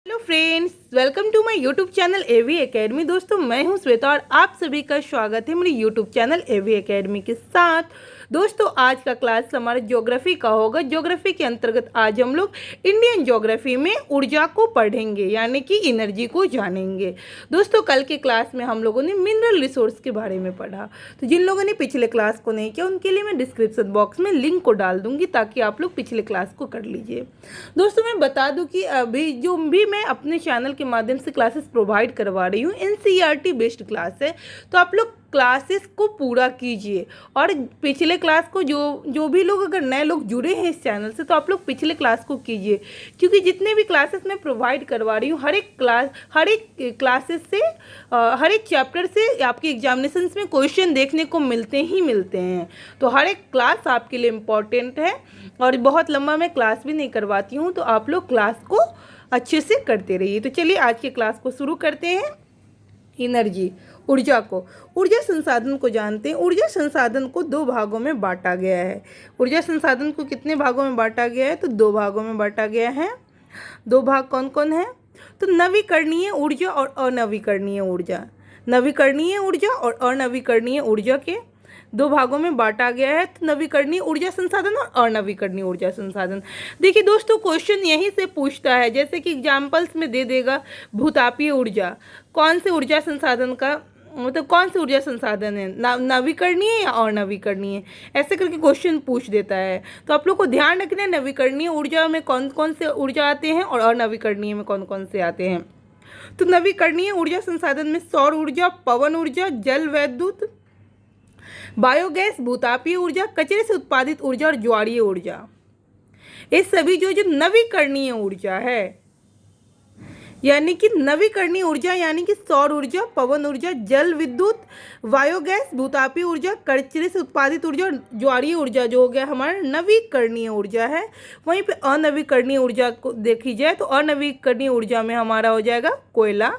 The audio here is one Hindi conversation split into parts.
Hello friends, welcome to my YouTube channel AV academy. दोस्तों, मैं हूं श्वेता और आप सभी का स्वागत है मेरे यूट्यूब चैनल एवी एकेडमी के साथ। दोस्तों, आज का क्लास हमारा ज्योग्राफी का होगा। ज्योग्राफी के अंतर्गत आज हम लोग इंडियन ज्योग्राफी में ऊर्जा को पढ़ेंगे, यानी कि एनर्जी को जानेंगे। दोस्तों, कल के क्लास में हम लोगों ने मिनरल रिसोर्स के बारे में पढ़ा। तो जिन लोगों ने पिछले क्लास को नहीं किया, उनके लिए मैं डिस्क्रिप्शन बॉक्स में लिंक को डाल दूंगी ताकि आप लोग पिछले क्लास को कर लीजिए। दोस्तों, मैं बता दूं कि अभी जो भी मैं अपने चैनल के माध्यम से क्लासेस प्रोवाइड करवा रही हूँ, एनसीईआरटी बेस्ड क्लास है। तो आप लोग क्लासेस को पूरा कीजिए और पिछले क्लास को जो भी लोग अगर नए लोग जुड़े हैं इस चैनल से, तो आप लोग पिछले क्लास को कीजिए, क्योंकि जितने भी क्लासेस मैं प्रोवाइड करवा रही हूँ, हर एक क्लासेस से हर एक चैप्टर से आपके एग्जामिनेशंस में क्वेश्चन देखने को मिलते हैं। तो हर एक क्लास आपके लिए इम्पॉर्टेंट है और बहुत लंबा मैं क्लास भी नहीं करवाती हूँ, तो आप लोग क्लास को अच्छे से करते रहिए। तो चलिए आज के क्लास को शुरू करते हैं। एनर्जी, ऊर्जा संसाधन को जानते हैं। ऊर्जा संसाधन को दो भागों में बांटा गया है। ऊर्जा संसाधन को कितने भागों में बांटा गया है? तो दो भागों में बांटा गया है। दो भाग कौन कौन है? तो नवीकरणीय ऊर्जा और अनवीकरणीय ऊर्जा। नवीकरणीय ऊर्जा और अनवीकरणीय ऊर्जा के दो भागों में बांटा गया है। तो नवीकरणीय ऊर्जा संसाधन और अनवीकरणीय ऊर्जा संसाधन। देखिए दोस्तों, क्वेश्चन यहीं से पूछता है, जैसे कि एग्जाम्पल्स में दे देगा भूतापीय ऊर्जा। कौन से ऊर्जा संसाधन का मतलब कौन से ऊर्जा संसाधन है, नवीकरणीय या अनवीकरणीय, ऐसे करके क्वेश्चन पूछ देता है। तो आप लोग को ध्यान रखना है नवीकरणीय ऊर्जा में कौन कौन से ऊर्जा आते हैं और अनवीकरणीय में कौन कौन से आते हैं। तो नवीकरणीय ऊर्जा संसाधन में सौर ऊर्जा, पवन ऊर्जा, जल विद्युत, बायोगैस, भूतापीय ऊर्जा, कचरे से उत्पादित ऊर्जा और ज्वारीय ऊर्जा, ये सभी जो नवीकरणीय ऊर्जा है, यानी कि नवीकरणीय ऊर्जा यानी कि सौर ऊर्जा, पवन ऊर्जा, जल विद्युत, बायोगैस, भूतापीय ऊर्जा, कचरे से उत्पादित ऊर्जा और ज्वारीय ऊर्जा जो हो गया हमारा नवीकरणीय ऊर्जा है। वहीं पे अनवीकरणीय ऊर्जा को देखी जाए तो अनवीकरणीय ऊर्जा में हमारा हो जाएगा कोयला,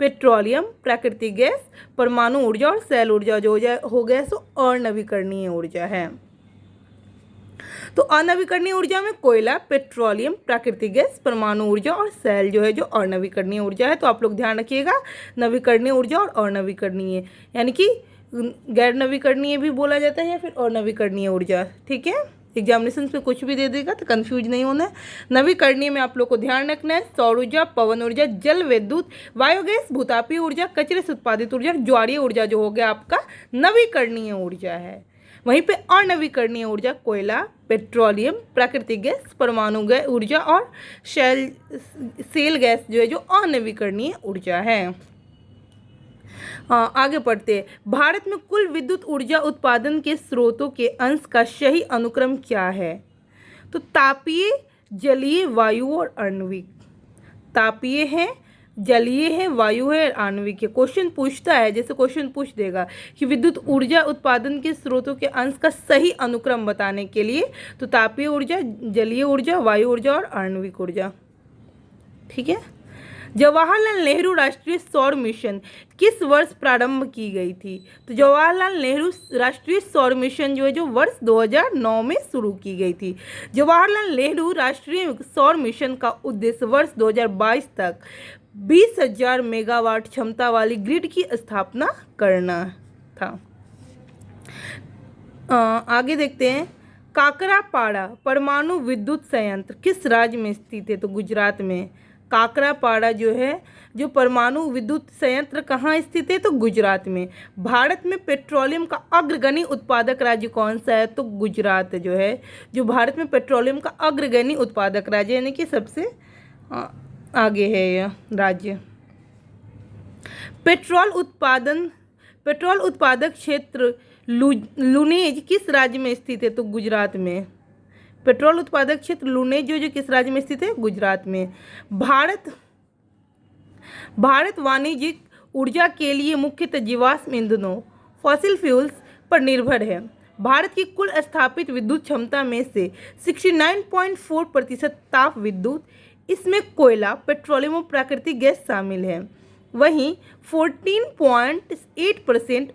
पेट्रोलियम, प्राकृतिक गैस, परमाणु ऊर्जा और सेल ऊर्जा जो हो गया सो अनवीकरणीय ऊर्जा है। तो अनवीकरणीय ऊर्जा में कोयला, पेट्रोलियम, प्राकृतिक गैस, परमाणु ऊर्जा और सेल जो है जो अनवीकरणीय ऊर्जा है। तो आप लोग ध्यान रखिएगा, नवीकरणीय ऊर्जा और अनवीकरणीय, यानी कि गैर नवीकरणीय भी बोला जाता है या फिर अनवीकरणीय ऊर्जा। ठीक है, एग्जामिनेशन पे कुछ भी दे देगा तो कंफ्यूज नहीं होना है। नवीकरणीय में आप लोग को ध्यान रखना है सौर ऊर्जा, पवन ऊर्जा, जल विद्युत, बायोगैस, भूतापीय ऊर्जा, कचरे से उत्पादित ऊर्जा, ज्वारीय ऊर्जा जो हो गया आपका नवीकरणीय ऊर्जा है। वहीं पे अनवीकरणीय ऊर्जा कोयला, पेट्रोलियम, प्राकृतिक गैस, परमाणु गैस ऊर्जा और सेल गैस जो है जो अनवीकरणीय ऊर्जा है। आगे पढ़ते हैं। भारत में कुल विद्युत ऊर्जा उत्पादन के स्रोतों के अंश का सही अनुक्रम क्या है? तो तापीय, जलीय, वायु और आणविक। तापीय है, जलीय है, वायु है, आणविक है। क्वेश्चन पूछता है, जैसे क्वेश्चन पूछ देगा कि विद्युत ऊर्जा उत्पादन के स्रोतों के अंश का सही अनुक्रम बताने के लिए, तो तापीय ऊर्जा, जलीय ऊर्जा, वायु ऊर्जा और आणविक ऊर्जा। ठीक है। जवाहरलाल नेहरू राष्ट्रीय सौर मिशन किस वर्ष प्रारंभ की गई थी? तो जवाहरलाल नेहरू राष्ट्रीय सौर मिशन जो है जो वर्ष 2009 में शुरू की गई थी। जवाहरलाल नेहरू राष्ट्रीय सौर मिशन का उद्देश्य वर्ष 2022 तक 20,000 मेगावाट क्षमता वाली ग्रिड की स्थापना करना था। आगे देखते हैं। काकरापाड़ा परमाणु विद्युत संयंत्र किस राज्य में स्थित है? तो गुजरात में। काकरापाड़ा जो है जो परमाणु विद्युत संयंत्र कहाँ स्थित है? तो गुजरात में। भारत में पेट्रोलियम का अग्रगणी उत्पादक राज्य कौन सा है? तो गुजरात जो है जो भारत में पेट्रोलियम का अग्रगणी उत्पादक राज्य, यानी कि सबसे आगे है यह राज्य। पेट्रोल उत्पादक क्षेत्र लुनेज किस राज्य में स्थित है? तो गुजरात में। पेट्रोल उत्पादक क्षेत्र लुनेज जो किस राज्य में स्थित है? गुजरात में। भारत वाणिज्यिक ऊर्जा के लिए मुख्यतः जीवाश्म ईंधनों फॉसिल फ्यूल्स पर निर्भर है। भारत की कुल स्थापित विद्युत क्षमता में से 69.4% ताप विद्युत, इसमें कोयला, पेट्रोलियम और प्राकृतिक गैस शामिल है। वहीं 14.8%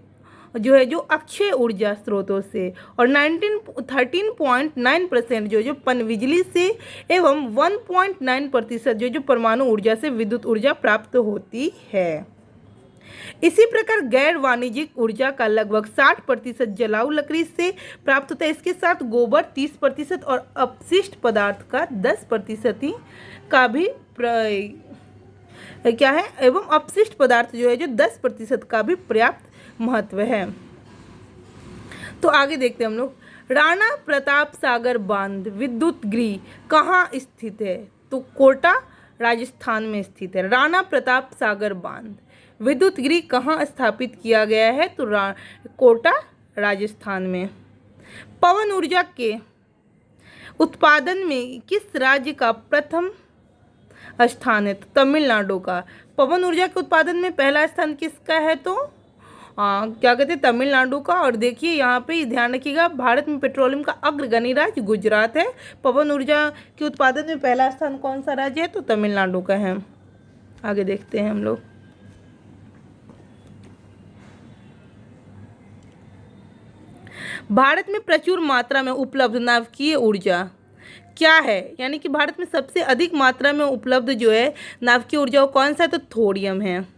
जो है जो अक्षय ऊर्जा स्रोतों से, और 13.9% जो पनबिजली से, एवं 1.9% जो परमाणु ऊर्जा से विद्युत ऊर्जा प्राप्त होती है। इसी प्रकार गैर वाणिज्यिक ऊर्जा का लगभग 60% जलाऊ लकड़ी से प्राप्त होता है। इसके साथ गोबर 30% और अपशिष्ट पदार्थ का 10% ही का भी क्या है, एवं अपशिष्ट पदार्थ जो है जो 10% का भी पर्याप्त महत्व है। तो आगे देखते हैं हम लोग, राणा प्रताप सागर बांध विद्युत गृह कहाँ स्थित है? तो कोटा राजस्थान में स्थित है। राणा प्रताप सागर बांध विद्युत गृह कहाँ स्थापित किया गया है? तो कोटा राजस्थान में। पवन ऊर्जा के उत्पादन में किस राज्य का प्रथम स्थान है? तो तमिलनाडु का। पवन ऊर्जा के उत्पादन में पहला स्थान किसका है? तो क्या कहते हैं, तमिलनाडु का। और देखिए यहाँ पे ध्यान रखिएगा, भारत में पेट्रोलियम का अग्रगणी राज्य गुजरात है। पवन ऊर्जा के उत्पादन में पहला स्थान कौन सा राज्य है? तो तमिलनाडु का है। आगे देखते हैं हम लोग, भारत में प्रचुर मात्रा में उपलब्ध नाभिकीय ऊर्जा क्या है? यानी कि भारत में सबसे अधिक मात्रा में उपलब्ध जो है नाभिकीय ऊर्जा वो कौन सा है? तो थोरियम है।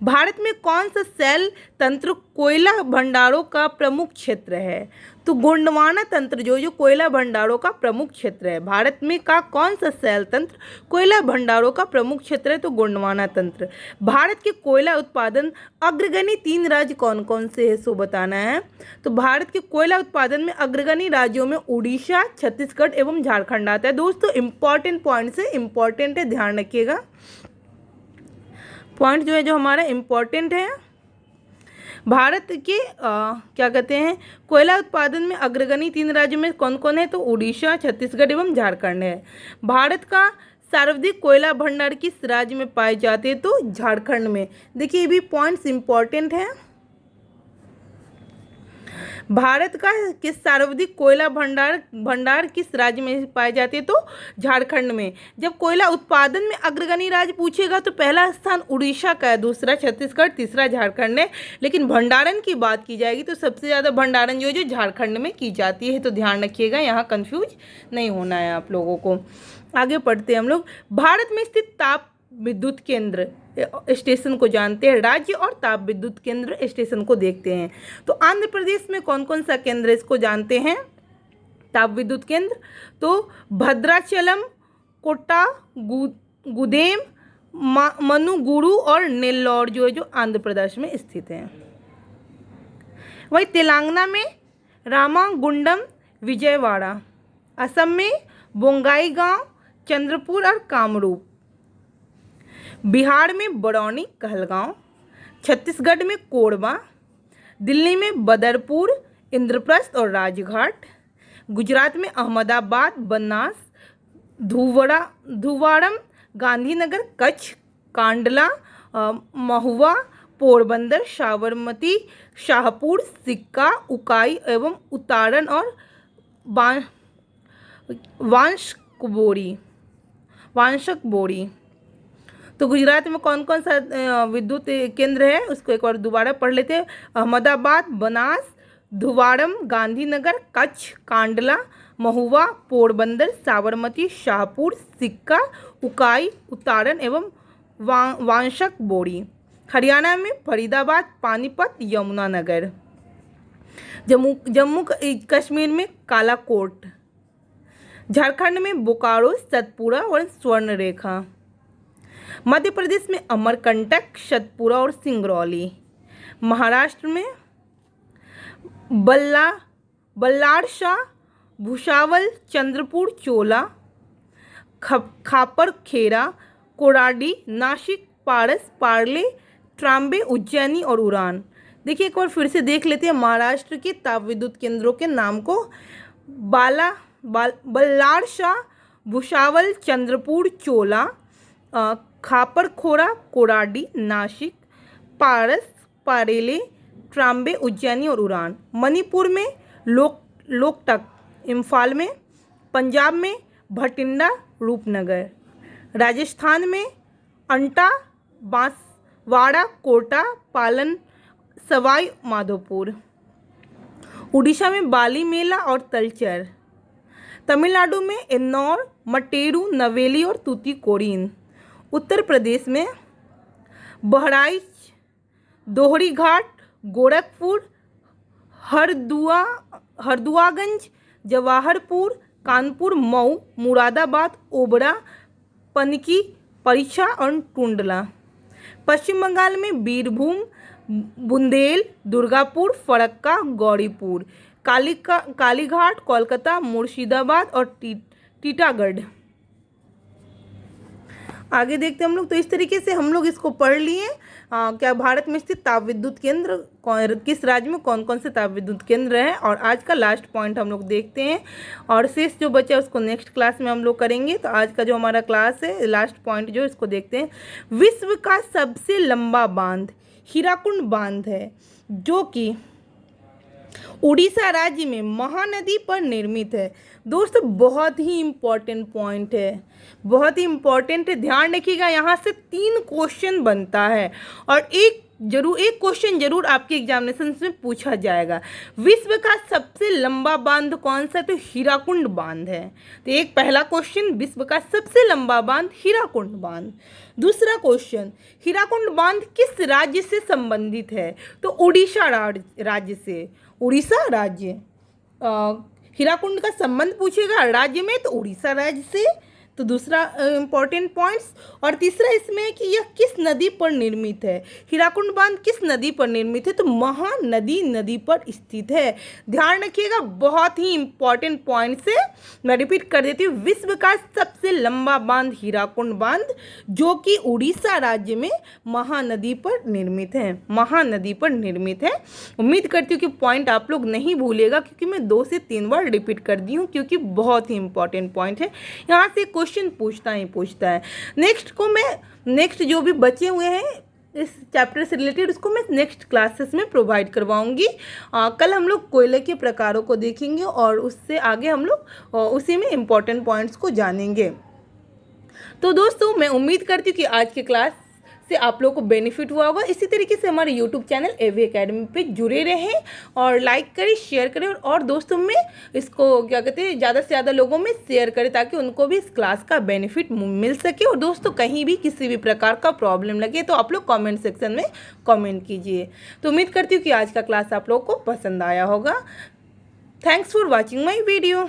भारत में कौन सा शैल तंत्र कोयला भंडारों का प्रमुख क्षेत्र है? तो गोंडवाना तंत्र जो कोयला भंडारों का प्रमुख क्षेत्र है। भारत में का कौन सा शैल तंत्र कोयला भंडारों का प्रमुख क्षेत्र है? तो गोंडवाना तंत्र। भारत के कोयला उत्पादन अग्रगणी 3 राज्य कौन कौन से है, सो बताना है। तो भारत के कोयला उत्पादन में अग्रगणी राज्यों में उड़ीसा, छत्तीसगढ़ एवं झारखंड आता है। दोस्तों इंपॉर्टेंट पॉइंट है, इंपॉर्टेंट है, ध्यान रखिएगा। पॉइंट जो है जो हमारा इम्पॉर्टेंट है, भारत के क्या कहते हैं कोयला उत्पादन में अग्रगणी 3 राज्यों में कौन कौन है? तो उड़ीसा, छत्तीसगढ़ एवं झारखंड है। भारत का सर्वाधिक कोयला भंडार किस राज्य में पाए जाते हैं? तो झारखंड में। देखिए ये भी पॉइंट्स इम्पॉर्टेंट है। भारत का किस सर्वाधिक कोयला भंडार किस राज्य में पाए जाते हैं? तो झारखंड में। जब कोयला उत्पादन में अग्रगणी राज्य पूछेगा तो पहला स्थान उड़ीसा का है, दूसरा छत्तीसगढ़, तीसरा झारखंड है। लेकिन भंडारण की बात की जाएगी तो सबसे ज़्यादा भंडारण जो झारखंड में की जाती है। तो ध्यान रखिएगा, यहाँ कंफ्यूज नहीं होना है आप लोगों को। आगे पढ़ते हैं हम लोग, भारत में स्थित ताप विद्युत केंद्र स्टेशन को जानते हैं, राज्य और ताप विद्युत केंद्र स्टेशन को देखते हैं। तो आंध्र प्रदेश में कौन कौन सा केंद्र इसको जानते हैं ताप विद्युत केंद्र? तो भद्राचलम, कोटा, गुदेम, मनुगुरु और नेल्लौर जो आंध्र प्रदेश में स्थित है। वही तेलंगाना में रामागुंडम, विजयवाड़ा, असम में बोंगाईगांव, चंद्रपुर और कामरूप, बिहार में बरौनी, कहलगांव, छत्तीसगढ़ में कोरबा, दिल्ली में बदरपुर, इंद्रप्रस्थ और राजघाट, गुजरात में अहमदाबाद, बनास, धुवाड़म, गांधीनगर, कच्छ, कांडला, महुआ, पोरबंदर, साबरमती, शाहपुर, सिक्का, उकाई एवं उतारन और वांशक बोरी। तो गुजरात में कौन कौन सा विद्युत केंद्र है उसको एक बार दोबारा पढ़ लेते हैं। अहमदाबाद, बनास, धुवाड़म, गांधीनगर, कच्छ, कांडला, महुआ, पोरबंदर, साबरमती, शाहपुर, सिक्का, उकाई, उतारन एवं वांशक बोरी। हरियाणा में फरीदाबाद, पानीपत, यमुनानगर। जम्मू कश्मीर में कालाकोट, झारखंड में बोकारो, सतपुरा और स्वर्णरेखा, मध्य प्रदेश में अमरकंटक, सतपुरा और सिंगरौली, महाराष्ट्र में बल्लारशाह, भुसावल, चंद्रपुर, चोला, खापर खेरा, कोराडी, नासिक, पारस, पार्ले, ट्राम्बे, उज्जैनी और उड़ान। देखिए एक बार फिर से देख लेते हैं महाराष्ट्र के ताप विद्युत केंद्रों के नाम को। बल्लारशाह, भुसावल, चंद्रपुर, चोला, खापरखोरा, कोराडी, नासिक, पारस, पारेले, ट्राम्बे, उज्जैनी और उड़ान। मणिपुर में लोकटक, इम्फाल में, पंजाब में भटिंडा, रूपनगर, राजस्थान में अंटा, बांसवाड़ा, कोटा, पालन, सवाई माधोपुर। उड़ीसा में बाली मेला और तलचर। तमिलनाडु में एन्नौर, मटेरू, नवेली और तूतीकोरिन। उत्तर प्रदेश में बहराइच, दोहरी घाट, गोरखपुर, हरदुआगंज, जवाहरपुर, कानपुर, मऊ, मुरादाबाद, ओबरा, पनकी, परीक्षा और टुंडला। पश्चिम बंगाल में बीरभूम, बुंदेल, दुर्गापुर, फरक्का, गौरीपुर, कालीघाट, कोलकाता, मुर्शिदाबाद और टीटागढ़। आगे देखते हैं हम लोग। तो इस तरीके से हम लोग इसको पढ़ लिए। क्या भारत में स्थित ताप विद्युत केंद्र किस राज्य में कौन कौन से ताप विद्युत केंद्र हैं, और आज का लास्ट पॉइंट हम लोग देखते हैं, और शेष जो बचा है उसको नेक्स्ट क्लास में हम लोग करेंगे। तो आज का जो हमारा क्लास है, लास्ट पॉइंट जो इसको देखते हैं। विश्व का सबसे लंबा बांध हीराकुंड बांध है, जो कि उड़ीसा राज्य में महानदी पर निर्मित है। दोस्तों बहुत ही इम्पोर्टेंट पॉइंट है, बहुत ही इम्पोर्टेंट है, ध्यान रखिएगा। यहाँ से 3 क्वेश्चन बनता है और एक क्वेश्चन जरूर आपके एग्जामिनेशन में पूछा जाएगा। विश्व का सबसे लंबा बांध कौन सा? तो हीराकुंड बांध है। तो एक पहला क्वेश्चन, विश्व का सबसे लंबा बांध हीराकुंड बांध। दूसरा क्वेश्चन, हीराकुंड बांध किस राज्य से संबंधित है? तो उड़ीसा राज्य से। उड़ीसा राज्य हीराकुंड का संबंध पूछेगा राज्य में, तो उड़ीसा राज्य से। तो दूसरा इम्पॉर्टेंट पॉइंट्स। और तीसरा इसमें है कि यह किस नदी पर निर्मित है? हीराकुंड बांध किस नदी पर निर्मित है? तो महानदी नदी पर स्थित है। ध्यान रखिएगा, बहुत ही इम्पॉर्टेंट पॉइंट्स है। मैं रिपीट कर देती हूँ। विश्व का सबसे लंबा बांध हीराकुंड बांध, जो कि उड़ीसा राज्य में महानदी पर निर्मित है। महानदी पर निर्मित है। उम्मीद करती हूँ कि पॉइंट आप लोग नहीं भूलेगा, क्योंकि मैं 2 से 3 बार रिपीट कर दी हूँ, क्योंकि बहुत ही इंपॉर्टेंट पॉइंट है। यहाँ से क्वेश्चन पूछता है। नेक्स्ट जो भी बचे हुए हैं इस चैप्टर से रिलेटेड, उसको मैं नेक्स्ट क्लासेस में प्रोवाइड करवाऊंगी। कल हम लोग कोयले के प्रकारों को देखेंगे और उससे आगे हम लोग उसी में इम्पोर्टेंट पॉइंट्स को जानेंगे। तो दोस्तों मैं उम्मीद करती हूँ कि आज की क्लास से आप लोगों को बेनिफिट हुआ होगा। इसी तरीके से हमारे यूट्यूब चैनल एवी एकेडमी पे जुड़े रहें और लाइक करें, शेयर करें, और दोस्तों में इसको क्या कहते हैं, ज़्यादा से ज़्यादा लोगों में शेयर करें, ताकि उनको भी इस क्लास का बेनिफिट मिल सके। और दोस्तों कहीं भी किसी भी प्रकार का प्रॉब्लम लगे तो आप लोग कॉमेंट सेक्शन में कॉमेंट कीजिए। तो उम्मीद करती हूँ कि आज का क्लास आप लोगों को पसंद आया होगा। Thanks for watching my video.